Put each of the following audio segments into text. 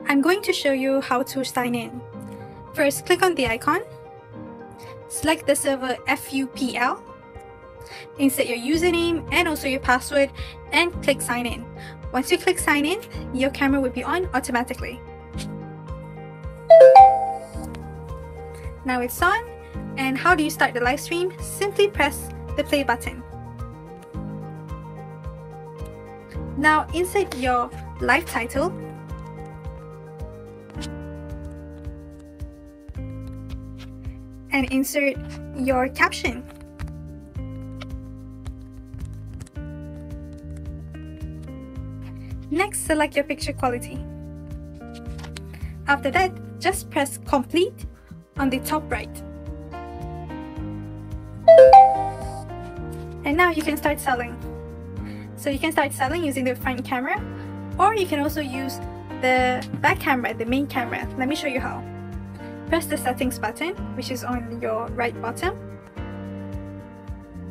I'm going to show you how to sign in. First, click on the icon, select the server FUPL, insert your username and also your password, and click sign in. Once you click sign in, your camera will be on automatically. Now it's on, and how do you start the live stream? Simply press the play button. Now insert your live title and insert your caption. Next, select your picture quality. After that, just press complete on the top right. And now you can start selling. So you can start selling using the front camera, or you can also use the back camera, the main camera. Let me show you how. Press the settings button, which is on your right bottom,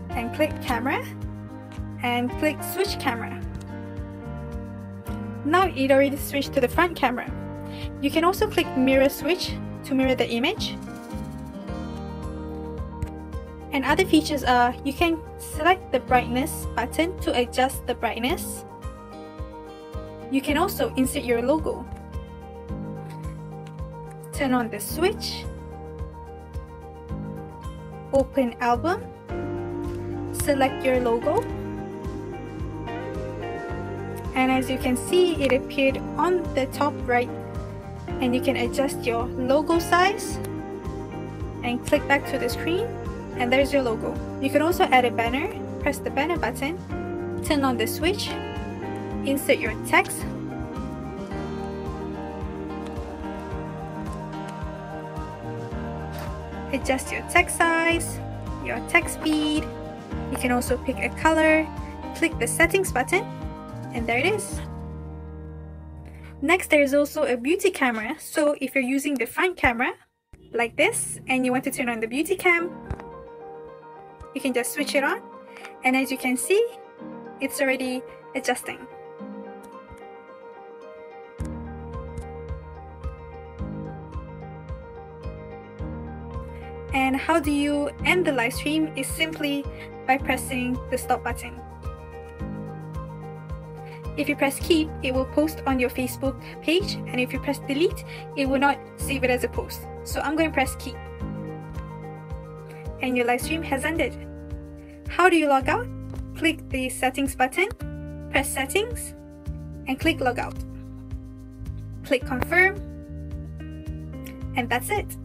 and click camera, and click switch camera. Now it already switched to the front camera. You can also click mirror switch to mirror the image. And other features are, you can select the brightness button to adjust the brightness. You can also insert your logo. Turn on the switch. Open album. Select your logo. And as you can see, it appeared on the top right, and you can adjust your logo size and click back to the screen, and there's your logo. You can also add a banner. Press the banner button, turn on the switch, insert your text, adjust your text size, your text speed. You can also pick a color, click the settings button, and there it is. Next, there is also a beauty camera. So if you're using the front camera like this and you want to turn on the beauty cam, you can just switch it on, and as you can see, it's already adjusting. And how do you end the live stream is simply by pressing the stop button. If you press keep, it will post on your Facebook page, and if you press delete, it will not save it as a post. So I'm going to press keep. And your live stream has ended. How do you log out? Click the settings button, press settings, and click log out. Click confirm, and that's it.